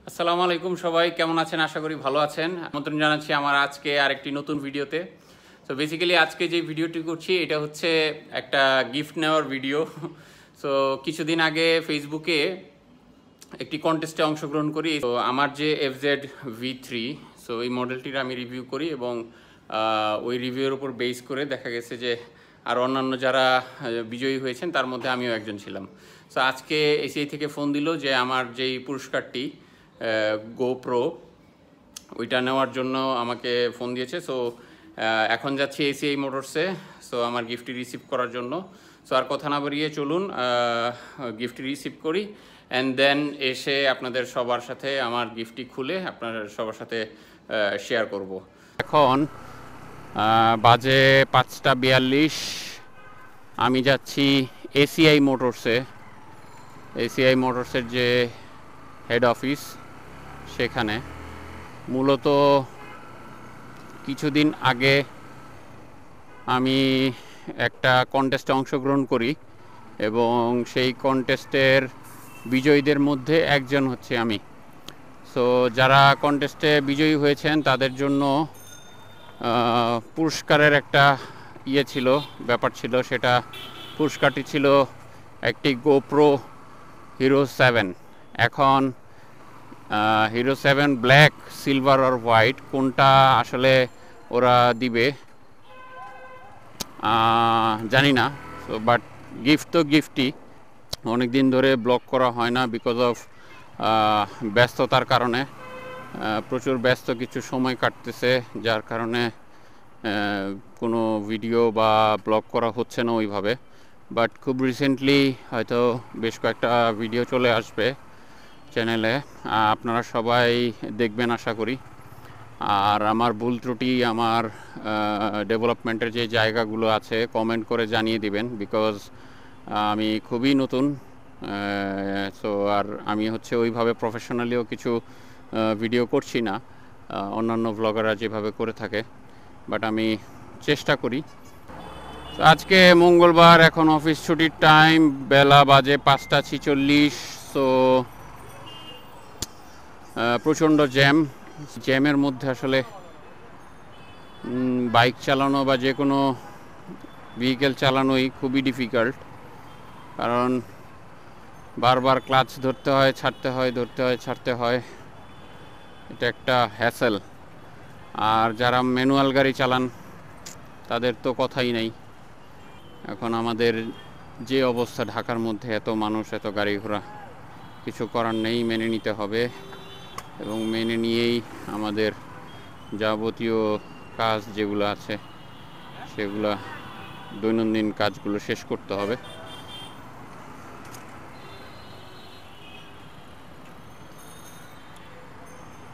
আসসালামু আলাইকুম সবাই কেমন আছেন আশা করি ভালো আছেন আমন্ত্রণ জানাচ্ছি আমার আজকে আরেকটি নতুন ভিডিওতে সো বেসিক্যালি আজকে যে ভিডিওটি করছি এটা হচ্ছে একটা গিফট নেওয়ার ভিডিও সো কিছুদিন আগে ফেসবুকে একটি কন্টেস্টে অংশগ্রহণ করি তো আমার যে Fz V3 সো এই মডেলটির আমি রিভিউ করি এবং ওই রিভিউর উপর বেস করে দেখা গেছে যে আর অন্যান্য যারা বিজয়ী হয়েছেন তার মধ্যে আমিও একজন ছিলাম সো আজকে এসিআই থেকে ফোন দিল যে আমার যেই পুরস্কারটি গোপ্রো ওইটা নেওয়ার জন্য আমাকে ফোন দিয়েছে সো এখন যাচ্ছি এসিআই মোটরসে সো আমার গিফটটি রিসিভ করার জন্য সো আর কথা না বাড়িয়ে চলুন গিফটটি রিসিভ করি অ্যান্ড দেন এসে আপনাদের সবার সাথে আমার গিফটটি খুলে আপনাদের সবার সাথে শেয়ার করব। এখন বাজে 5:42 আমি যাচ্ছি এসিআই মোটরসে এসিআই মোটরসের যে হেড অফিস সেখানে মূলত কিছুদিন আগে আমি একটা কন্টেস্টে অংশগ্রহণ করি এবং সেই কন্টেস্টের বিজয়ীদের মধ্যে একজন হচ্ছে আমি সো যারা কন্টেস্টে বিজয়ী হয়েছেন তাদের জন্য পুরস্কারের একটা ছিল ব্যাপার ছিল সেটা পুরস্কারটি ছিল একটি গোপ্রো হিরো 7 এখন হিরো 7 ব্ল্যাক সিলভার আর হোয়াইট কোনটা আসলে ওরা দিবে জানি না সো বাট গিফট তো গিফটই অনেক দিন ধরে ব্লগ করা হয় না বিকজ অফ ব্যস্ততার কারণে প্রচুর ব্যস্ত কিছু সময় কাটতেছে যার কারণে কোনো ভিডিও বা ব্লগ করা হচ্ছে না ওইভাবে বাট খুব রিসেন্টলি হয়তো বেশ কয়েকটা ভিডিও চলে আসবে চ্যানেলে আপনারা সবাই দেখবেন আশা করি আর আমার ভুল ত্রুটি আমার ডেভেলপমেন্টের যে জায়গাগুলো আছে কমেন্ট করে জানিয়ে দিবেন বিকজ আমি খুবই নতুন সো আর আমি হচ্ছে ওইভাবে প্রফেশনালিও কিছু ভিডিও করছি না অন্যান্য ব্লগাররা যেভাবে করে থাকে বাট আমি চেষ্টা করি আজকে মঙ্গলবার এখন অফিস ছুটির টাইম বেলা বাজে 5:46 সো প্রচণ্ড জ্যামের মধ্যে আসলে বাইক চালানো বা যে কোনো ভেহিকেল চালানোই খুবই ডিফিকাল্ট কারণ বারবার ক্লাচ ধরতে হয় ছাড়তে হয় ধরতে হয় ছাড়তে হয় এটা একটা হ্যাসেল আর যারা ম্যানুয়াল গাড়ি চালান তাদের তো কথাই নেই এখন আমাদের যে অবস্থা ঢাকার মধ্যে এত মানুষ এত গাড়ি ঘোড়া কিছু করার নেই মেনে নিতে হবে এবং মেনে নিয়েই আমাদের যাবতীয় কাজ যেগুলো আছে সেগুলো দৈনন্দিন কাজগুলো শেষ করতে হবে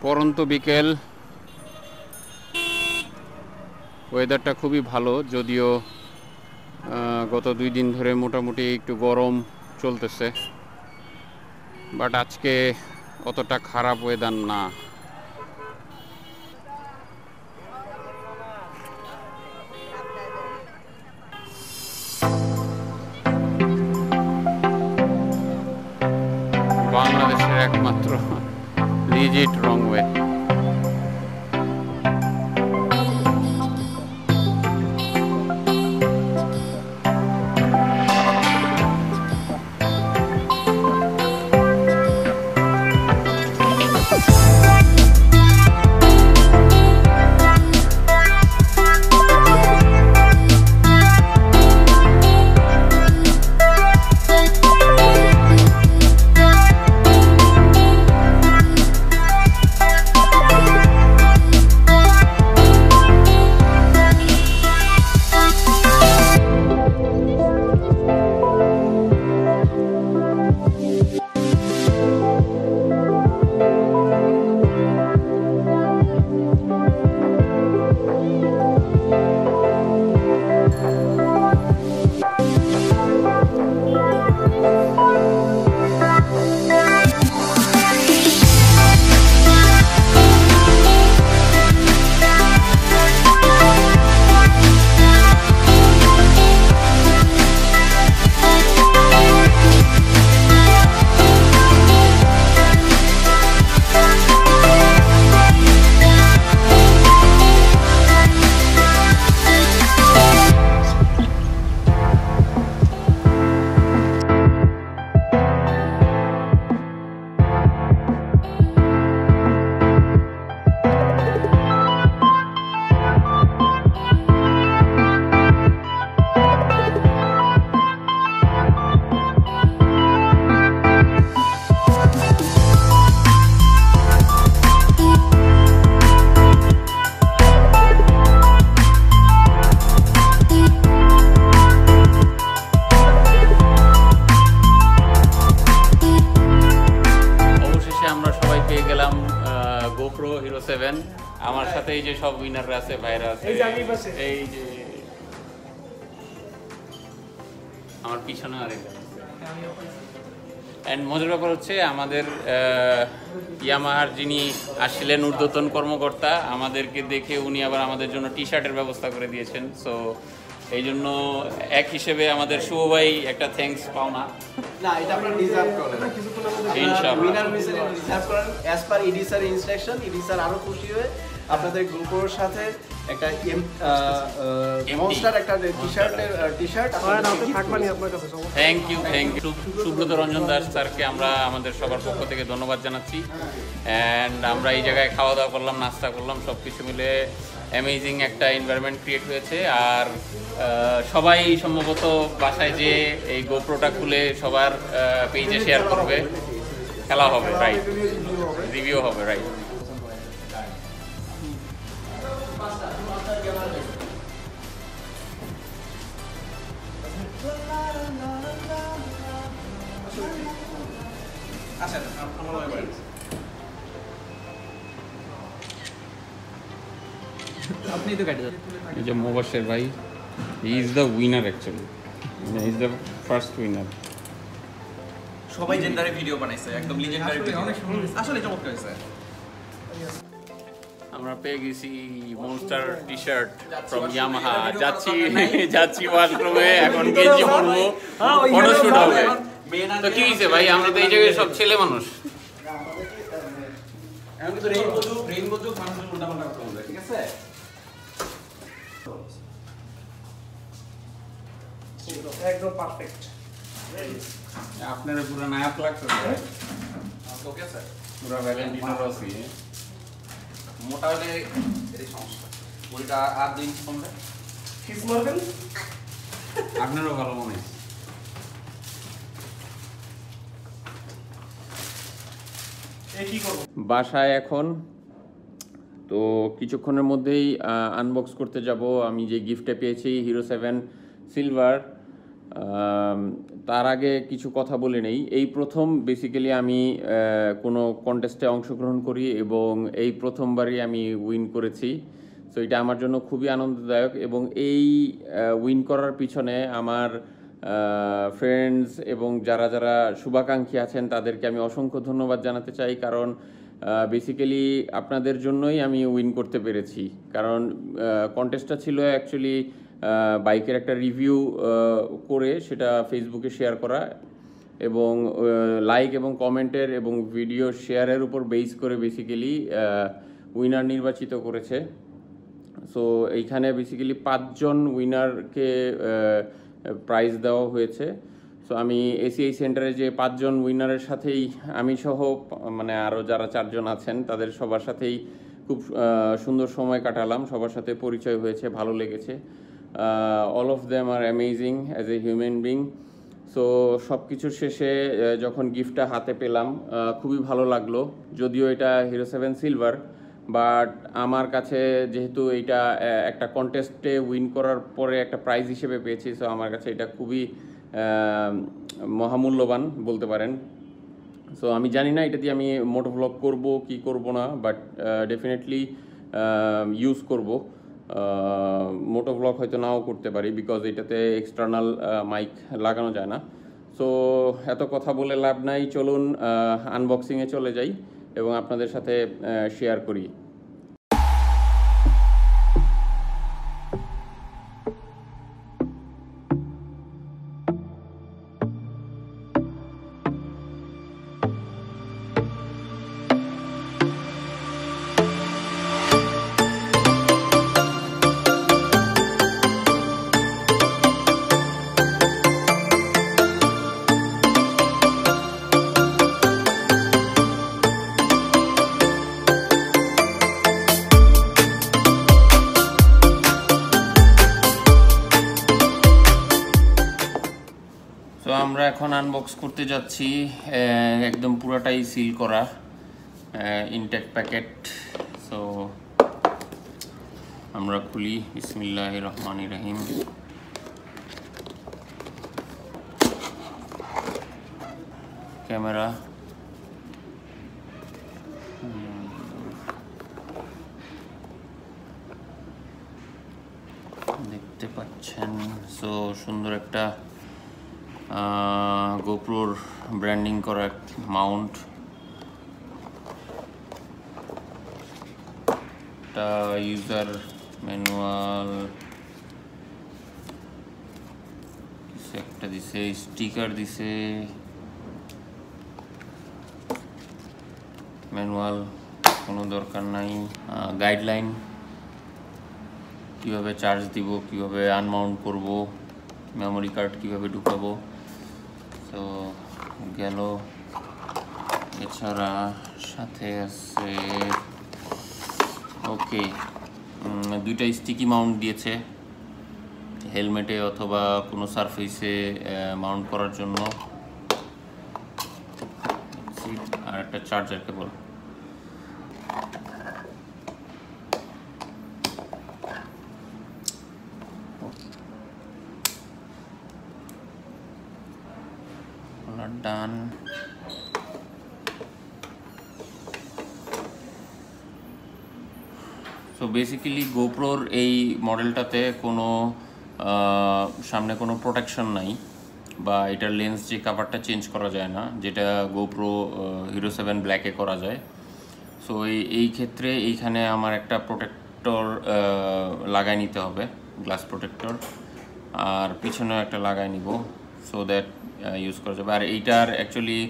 পরন্ত বিকেল ওয়েদারটা খুবই ভালো যদিও গত 2 দিন ধরে মোটামুটি একটু গরম চলতেছে বাট আজকে অতটা খারাপ ওয়েদার না বাংলাদেশের একমাত্র লিজিট রংওয়ে পেয়ে গেলাম গোপ্রো হিরো 7। আমার সাথে এই যে সব উইনাররা আছে, ভাইরা আছে, এই যে আমার পিছনে আরেকজন আছে। অ্যান্ড মজার ব্যাপার হচ্ছে আমাদের ইয়ামাহার যিনি আসছিলেন ঊর্ধ্বতন কর্মকর্তা, আমাদেরকে দেখে উনি আবার আমাদের জন্য টি শার্টের ব্যবস্থা করে দিয়েছেন। সো এই জন্য এক হিসেবে আমাদের শুভ ভাই একটা থ্যাঙ্কস পাওনা। না, এটা আপনারা ডিজার্ভ করেন। ইনশাআল্লাহ উইনার মিসেলে ডিজার্ভ করেন as per ED sir instruction. ED sir আরো খুশি হয়ে আপনাদের গ্রুপের সাথে একটা মনস্টার একটা টি-শার্ট আপনাদের থাকবানি আপনার কাছে। থ্যাংক ইউ সুব্রত রঞ্জন দাস স্যারকে আমরা আমাদের সবার পক্ষ থেকে ধন্যবাদ জানাচ্ছি। অ্যান্ড আমরা এই জায়গায় খাওয়া দাওয়া করলাম, নাস্তা করলাম, সব কিছু মিলে অ্যামেজিং একটা এনভায়রনমেন্ট ক্রিয়েট হয়েছে। আর সবাই সম্ভবত বাসায় যে এই গোপ্রোটা খুলে সবার পেজে শেয়ার করবে, খেলা হবে, রাইট, রিভিউ হবে, রাইট। আপনি তো কাটে যাচ্ছেন। এই যে মোবাশের ভাই, he is the winner actually, he is the first winner. সবাই জেন্ডারে ভিডিও বানাইছে, একদম লিজেন্ডারি ভিডিও, অনেক সুন্দর, আসলে চমৎকার হয়েছে। আমরা পেয়ে গেছি monster T shirt from Yamaha. যাচ্ছি ওয়াশরুমে, এখন গেঞ্জি পরবো, ফটোশুট হবে। তো কি হয়েছে ভাই, আমরা তো এই জায়গায় সব ছেলে মানুষ। এখন কিন্তু রেইনবো যুগ মানুষের উল্টাপাল্টা করতে হবে, ঠিক আছে? একদম পারফেক্ট। আপনারা পুরো নায়ক লাগছে, ওকে স্যার, পুরো ভ্যালেন্টিনো রসি। মোটা হলে এর সমস্যা, বড়িটা আর 2 ইঞ্চি কমবে। কিস মারবেন, আপনারও ভালো মনে হয়। বাসায় এখন তো কিছুক্ষণের মধ্যেই আনবক্স করতে যাব আমি যে গিফটটা পেয়েছি হিরো 7 সিলভার। তার আগে কিছু কথা বলে নেই। এই প্রথম বেসিক্যালি আমি কোনো কন্টেস্টে অংশগ্রহণ করি এবং এই প্রথমবারই আমি উইন করেছি। সো এটা আমার জন্য খুবই আনন্দদায়ক এবং এই উইন করার পিছনে আমার ফ্রেন্ডস এবং যারা যারা শুভাকাঙ্ক্ষী আছেন তাদেরকে আমি অসংখ্য ধন্যবাদ জানাতে চাই, কারণ বেসিক্যালি আপনাদের জন্যই আমি উইন করতে পেরেছি। কারণ কন্টেস্টটা ছিল অ্যাকচুয়ালি বাইকের একটা রিভিউ করে সেটা ফেসবুকে শেয়ার করা এবং লাইক এবং কমেন্টের এবং ভিডিও শেয়ারের উপর বেস করে বেসিক্যালি উইনার নির্বাচিত করেছে। সো এইখানে বেসিক্যালি 5 জন উইনারকে প্রাইজ দেওয়া হয়েছে। সো আমি এসিআই সেন্টারে যে 5 জন উইনারের সাথেই আমি সহ মানে আরও যারা 4 জন আছেন তাদের সবার সাথেই খুব সুন্দর সময় কাটালাম, সবার সাথে পরিচয় হয়েছে, ভালো লেগেছে। All of them are amazing as a human being. So সব কিছুর শেষে যখন গিফটটা হাতে পেলাম খুবই ভালো লাগলো। যদিও এটা হিরো 7 সিলভার, বাট আমার কাছে যেহেতু এইটা একটা কন্টেস্টে উইন করার পরে একটা প্রাইজ হিসেবে পেয়েছি, সো আমার কাছে এটা খুবই মহামূল্যবান বলতে পারেন। সো আমি জানি না এটা দিয়ে আমি মোটো ব্লগ করব কি করব না, বাট ডেফিনেটলি ইউজ করব। মোটো ব্লগ হয়তো নাও করতে পারি বিকজ এটাতে এক্সটার্নাল মাইক লাগানো যায় না। সো এত কথা বলে লাভ নাই, চলুন আনবক্সিংয়ে চলে যাই এবং আপনাদের সাথে শেয়ার করি। তো আমরা এখন আনবক্স করতে যাচ্ছি, একদম পুরাটাই সিল করা ইনটেক প্যাকেট। সো আমরা খুলি, বিসমিল্লাহির রহমানির রহিম। ক্যামেরা পাচ্ছেন। সো সুন্দর একটা গোপ্রোর ব্র্যান্ডিং করা মাউন্ট, একটা ইউজার ম্যানুয়াল একটা দিছে, স্টিকার দিছে, ম্যানুয়াল কোনো দরকার নাই, গাইডলাইন কীভাবে চার্জ দিব, কীভাবে আনমাউন্ট করব, মেমোরি কার্ড কীভাবে ঢুকাবো। তো গেল, এছাড়া সাথে আছে ওকে দুইটা স্টিকি মাউন্ট দিয়েছে হেলমেটে অথবা কোনো সারফেসে মাউন্ট করার জন্য, আর একটা চার্জার কেবল। ডান। সো বেসিক্যালি গোপ্রোর এই মডেলটাতে কোনো সামনে কোনো প্রোটেকশন নাই, বা এটার লেন্স যে কাভারটা চেঞ্জ করা যায় না, যেটা গোপ্রো হিরো 7 ব্ল্যাকে করা যায়। সো এই ক্ষেত্রে এইখানে আমার একটা প্রোটেক্টর লাগাই নিতে হবে, গ্লাস প্রোটেক্টর, আর পিছনেও একটা লাগাই নিব, সো দ্যাট ইউজ করা যাবে। আর এইটার অ্যাকচুয়ালি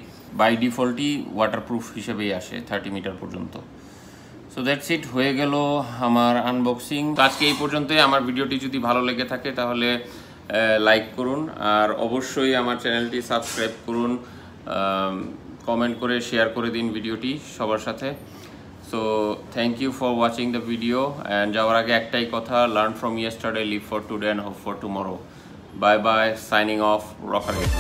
বাই ডিফল্টই ওয়াটারপ্রুফ হিসেবেই আসে 30 মিটার পর্যন্ত। সো দ্যাটস ইট, হয়ে গেল আমার আনবক্সিং। আজকে এই পর্যন্তই। আমার ভিডিওটি যদি ভালো লেগে থাকে তাহলে লাইক করুন, আর অবশ্যই আমার চ্যানেলটি সাবস্ক্রাইব করুন, কমেন্ট করে শেয়ার করে দিন ভিডিওটি সবার সাথে। So thank you for watching the video. And যাওয়ার আগে একটাই কথা, learn from yesterday, live for today and hope for tomorrow. Bye bye, signing off, রকারেট।